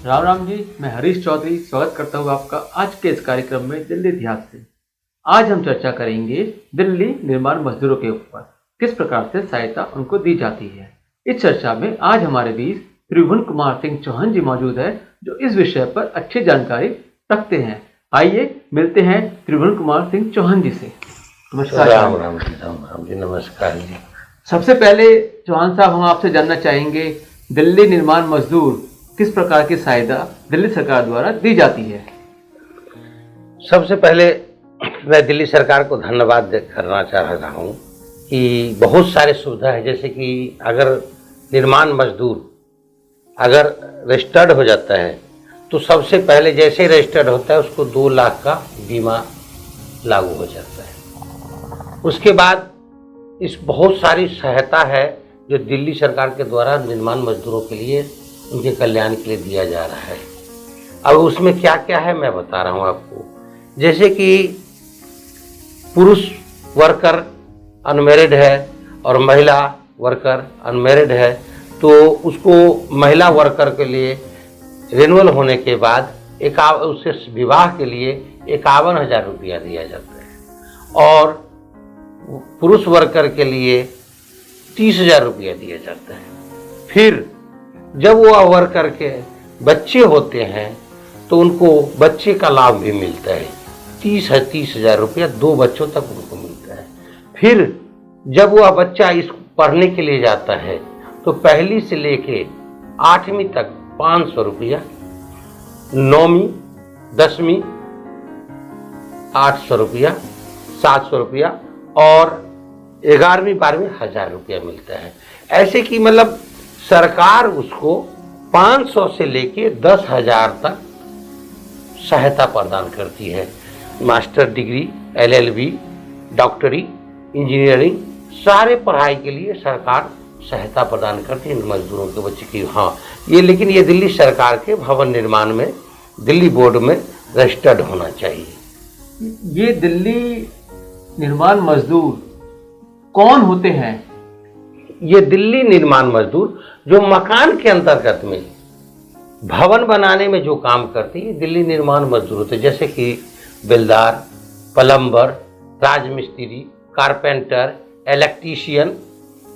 राम राम जी, मैं हरीश चौधरी स्वागत करता हूँ आपका आज के इस कार्यक्रम में दिल्ली इतिहास से। आज हम चर्चा करेंगे दिल्ली निर्माण मजदूरों के ऊपर, किस प्रकार से सहायता उनको दी जाती है। इस चर्चा में आज हमारे बीच त्रिभुवन कुमार सिंह चौहान जी मौजूद है, जो इस विषय पर अच्छी जानकारी रखते हैं। आइए मिलते हैं त्रिभुवन कुमार सिंह चौहान जी से। नमस्कार। राम राम जी, नमस्कार जी। सबसे पहले चौहान साहब, हम आपसे जानना चाहेंगे दिल्ली निर्माण मजदूर किस प्रकार की सहायता दिल्ली सरकार द्वारा दी जाती है। सबसे पहले मैं दिल्ली सरकार को धन्यवाद करना चाह रहा हूँ कि बहुत सारे सुविधा है, जैसे कि अगर निर्माण मजदूर अगर रजिस्टर्ड हो जाता है तो सबसे पहले जैसे ही रजिस्टर्ड होता है उसको 2 लाख का बीमा लागू हो जाता है। उसके बाद इस बहुत सारी सहायता है जो दिल्ली सरकार के द्वारा निर्माण मजदूरों के लिए, उनके कल्याण के लिए दिया जा रहा है। अब उसमें क्या क्या है मैं बता रहा हूँ आपको। जैसे कि पुरुष वर्कर अनमैरिड है और महिला वर्कर अनमैरिड है, तो उसको महिला वर्कर के लिए रिन्यूअल होने के बाद उससे विवाह के लिए 51,000 रुपया दिया जाता है और पुरुष वर्कर के लिए 30,000 रुपया दिया जाता है। फिर जब वह वर्कर के बच्चे होते हैं तो उनको बच्चे का लाभ भी मिलता है, 30,000 रुपया 2 बच्चों तक उनको मिलता है। फिर जब वह बच्चा इस पढ़ने के लिए जाता है तो पहली से लेके 8वीं तक 500 रुपया, 9वीं 10वीं 800 रुपया, 700 रुपया और 11वीं 12वीं 1,000 रुपया मिलता है। ऐसे कि मतलब सरकार उसको 500 से लेके 10,000 तक सहायता प्रदान करती है। मास्टर डिग्री, LLB, डॉक्टरी, इंजीनियरिंग, सारे पढ़ाई के लिए सरकार सहायता प्रदान करती है मजदूरों के बच्चे की। हाँ, लेकिन ये दिल्ली सरकार के भवन निर्माण में दिल्ली बोर्ड में रजिस्टर्ड होना चाहिए। ये दिल्ली निर्माण मजदूर कौन होते हैं? ये दिल्ली निर्माण मजदूर जो मकान के अंतर्गत में भवन बनाने में जो काम करते हैं, दिल्ली निर्माण मजदूर होते हैं। जैसे कि बेलदार, प्लम्बर, राजमिस्त्री, कारपेंटर, इलेक्ट्रीशियन,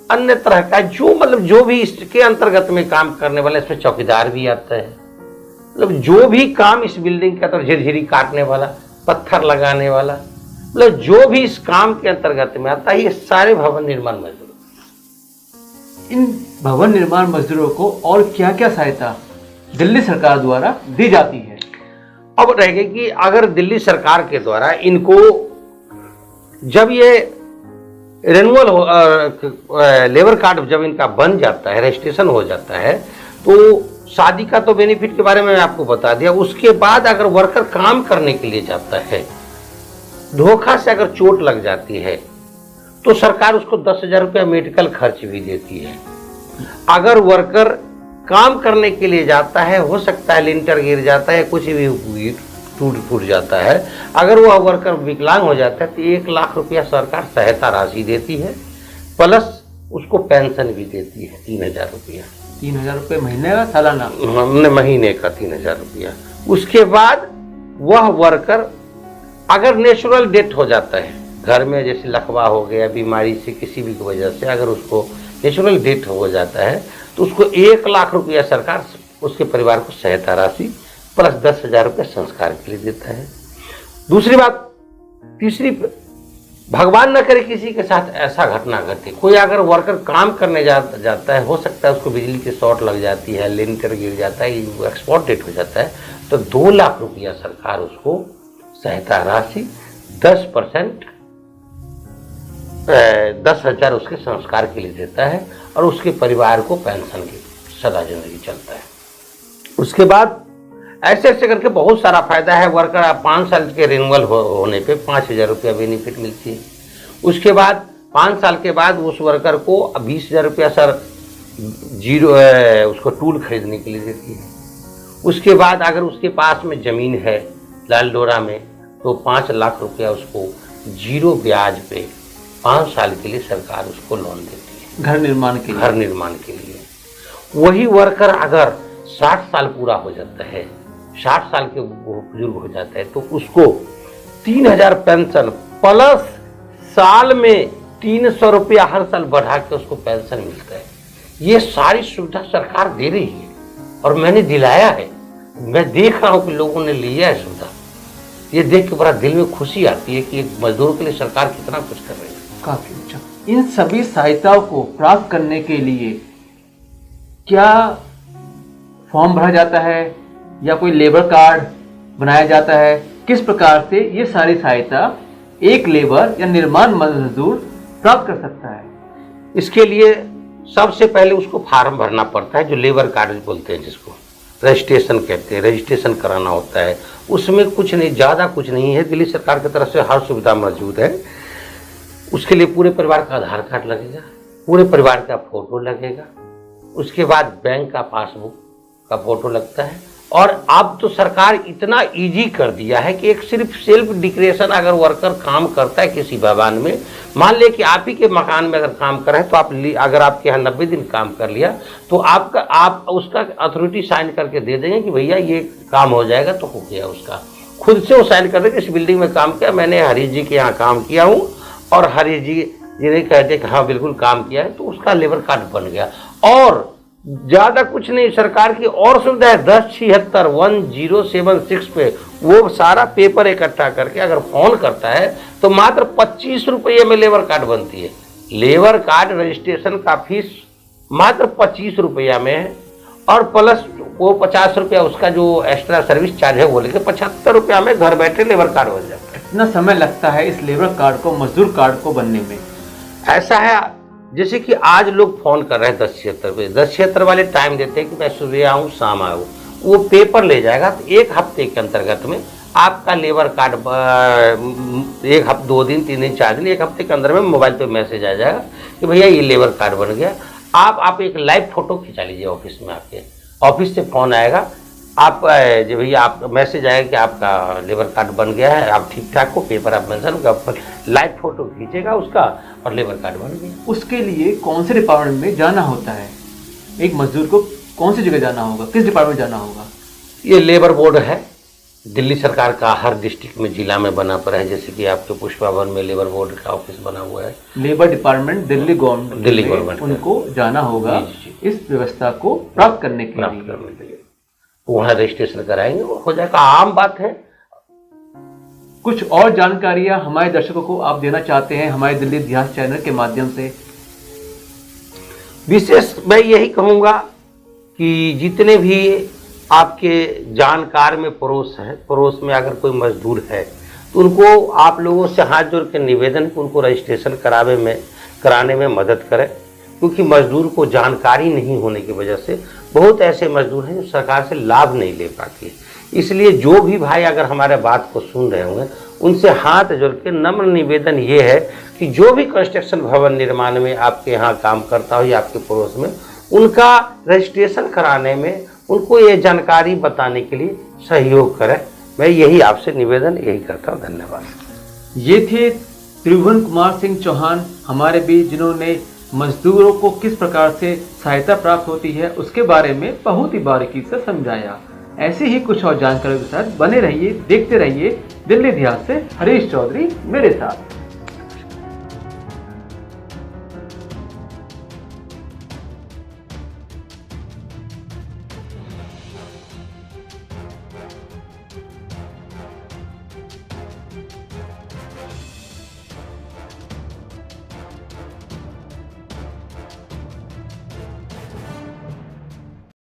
अन्य तरह का जो भी इसके अंतर्गत में काम करने वाला, इसमें चौकीदार भी आता है। मतलब जो भी काम इस बिल्डिंग के अंदर, झिरझिरी काटने वाला, पत्थर लगाने वाला, मतलब जो भी इस काम के अंतर्गत में आता है, ये सारे भवन निर्माण मजदूर। इन भवन निर्माण मजदूरों को और क्या क्या सहायता दिल्ली सरकार द्वारा दी जाती है? अब रहेगा कि अगर दिल्ली सरकार के द्वारा इनको जब ये रिन्यूअल लेबर कार्ड जब इनका बन जाता है, रजिस्ट्रेशन हो जाता है, तो शादी का तो बेनिफिट के बारे में आपको बता दिया। उसके बाद अगर वर्कर काम करने के लिए जाता है, धोखा से अगर चोट लग जाती है तो सरकार उसको 10,000 रुपया मेडिकल खर्च भी देती है। अगर वर्कर काम करने के लिए जाता है, हो सकता है लिंटर गिर जाता है, कुछ भी टूट फूट जाता है, अगर वह वर्कर विकलांग हो जाता है तो 1 लाख रुपया सरकार सहायता राशि देती है, प्लस उसको पेंशन भी देती है 3,000 रुपया। 3,000 रुपये महीने का, सालाना? महीने का 3,000 रुपया। उसके बाद वह वर्कर अगर नेचुरल डेथ हो जाता है घर में, जैसे लकवा हो गया, बीमारी से किसी भी वजह से अगर उसको नेचुरल डेथ हो जाता है तो उसको 1 लाख रुपया सरकार उसके परिवार को सहायता राशि प्लस 10,000 रुपये संस्कार के लिए देता है। दूसरी बात, तीसरी, भगवान न करे किसी के साथ ऐसा घटना घटे, कोई अगर वर्कर काम करने जाता है, हो सकता है उसको बिजली की शॉर्ट लग जाती है, लिंटर गिर जाता है, एक्सपोर्ट डेट हो जाता है, तो 2 लाख रुपया सरकार उसको सहायता राशि 10% 10,000 उसके संस्कार के लिए देता है और उसके परिवार को पेंशन की सदा जिंदगी चलता है। उसके बाद ऐसे ऐसे करके बहुत सारा फायदा है। वर्कर 5 साल के रिन्यूअल होने पे 5,000 रुपया बेनिफिट मिलती है। उसके बाद 5 साल के बाद उस वर्कर को 20,000 रुपया सर उसको टूल खरीदने के लिए देती है। उसके बाद अगर उसके पास में ज़मीन है लाल डोरा में, तो 5 लाख रुपया उसको 0 ब्याज पे 5 साल के लिए सरकार उसको लोन देती है घर निर्माण के लिए। वही वर्कर अगर 60 साल पूरा हो जाता है, 60 साल के वो बुजुर्ग हो जाता है, तो उसको 3000 पेंशन प्लस साल में 300 रुपया हर साल बढ़ा के उसको पेंशन मिलता है। ये सारी सुविधा सरकार दे रही है और मैंने दिलाया है। मैं देख रहा हूँ कि लोगों ने लिया है सुविधा। ये देख के बड़ा दिल में खुशी आती है कि एक मजदूरों के लिए सरकार कितना कुछ कर रही है। काफी अच्छा। इन सभी सहायताओं को प्राप्त करने के लिए क्या फॉर्म भरा जाता है या कोई लेबर कार्ड बनाया जाता है? किस प्रकार से ये सारी सहायता एक लेबर या निर्माण मजदूर प्राप्त कर सकता है? इसके लिए सबसे पहले उसको फार्म भरना पड़ता है, जो लेबर कार्ड बोलते हैं, जिसको रजिस्ट्रेशन कहते हैं। रजिस्ट्रेशन कराना होता है। उसमें कुछ नहीं, ज़्यादा कुछ नहीं है। दिल्ली सरकार की तरफ से हर सुविधा मौजूद है। उसके लिए पूरे परिवार का आधार कार्ड लगेगा, पूरे परिवार का फोटो लगेगा, उसके बाद बैंक का पासबुक का फोटो लगता है। और अब तो सरकार इतना इजी कर दिया है कि एक सिर्फ सेल्फ डिक्लेरेशन अगर वर्कर काम करता है किसी भवन में, मान ले कि आप ही के मकान में अगर काम कर रहे हैं, तो आप अगर आपके यहाँ 90 दिन काम कर लिया तो आप उसका अथॉरिटी साइन करके दे देंगे कि भैया ये काम हो जाएगा, तो हो गया उसका। खुद से वो साइन कर देंगे, इस बिल्डिंग में काम किया, मैंने हरीश जी के यहाँ काम किया हूँ और हरीश जी जिन्हें कहते कि हाँ बिल्कुल काम किया है, तो उसका लेबर कार्ड बन गया। और ज़्यादा कुछ नहीं, सरकार की और सुविधा है 1076-1076 पे वो सारा पेपर इकट्ठा करके अगर फोन करता है तो मात्र 25 रुपये में लेबर कार्ड बनती है। लेबर कार्ड रजिस्ट्रेशन का फीस मात्र 25 रुपया में है और प्लस वो 50 रुपया उसका जो एक्स्ट्रा सर्विस चार्ज है वो लेके 75 रुपया में घर बैठे लेबर कार्ड बन जाता है। कितना समय लगता है इस लेबर कार्ड को, मजदूर कार्ड को बनने में? ऐसा है जैसे कि आज लोग फोन कर रहे हैं 1076 पे, 1076 वाले टाइम देते हैं कि मैं सुबह आऊँ शाम आऊँ, वो पेपर ले जाएगा तो एक हफ्ते के अंतर्गत में आपका लेबर कार्ड एक हफ्ते 2 दिन 3 दिन 4 दिन 1 हफ्ते के अंदर में मोबाइल पे मैसेज आ जाएगा कि भैया ये लेबर कार्ड बन गया। आप एक लाइव फोटो खिंचा लीजिए ऑफिस में, आपके ऑफिस से फोन आएगा, आप जो भैया आप मैसेज आएगा कि आपका लेबर कार्ड बन गया है, आप ठीक ठाक हो, पेपर आप मेंशन कर, लाइव फोटो खींचेगा उसका और लेबर कार्ड बन गया। उसके लिए कौन से डिपार्टमेंट में जाना होता है? एक मजदूर को कौन सी जगह जाना होगा, किस डिपार्टमेंट जाना होगा? ये लेबर बोर्ड है दिल्ली सरकार का, हर डिस्ट्रिक्ट में जिला में बना पड़ा है। जैसे कि आपके पुष्पा भवन में लेबर बोर्ड का ऑफिस बना हुआ है। लेबर डिपार्टमेंट दिल्ली गवर्नमेंट उनको जाना होगा इस व्यवस्था को प्राप्त करने के लिए। वहाँ रजिस्ट्रेशन कराएंगे, वो हो जाएगा, आम बात है। कुछ और जानकारियां हमारे दर्शकों को आप देना चाहते हैं हमारे दिल्ली इतिहास चैनल के माध्यम से? विशेष मैं यही कहूँगा कि जितने भी आपके जानकार में पड़ोस में अगर कोई मजदूर है तो उनको आप लोगों से हाथ जोड़ के निवेदन कि उनको रजिस्ट्रेशन कराने में मदद करें, क्योंकि मजदूर को जानकारी नहीं होने की वजह से बहुत ऐसे मजदूर हैं जो सरकार से लाभ नहीं ले पाते। इसलिए जो भी भाई अगर हमारे बात को सुन रहे होंगे उनसे हाथ जोड़ के नम्र निवेदन ये है कि जो भी कंस्ट्रक्शन भवन निर्माण में आपके यहाँ काम करता हो या आपके पड़ोस में, उनका रजिस्ट्रेशन कराने में उनको ये जानकारी बताने के लिए सहयोग करें। मैं यही आपसे निवेदन यही करता हूँ। धन्यवाद। ये थे त्रिभुवन कुमार सिंह चौहान हमारे बीच, जिन्होंने मजदूरों को किस प्रकार से सहायता प्राप्त होती है उसके बारे में बहुत ही बारीकी से समझाया। ऐसे ही कुछ और जानकारी के साथ बने रहिए, देखते रहिए दिल्ली इतिहास से हरीश चौधरी मेरे साथ।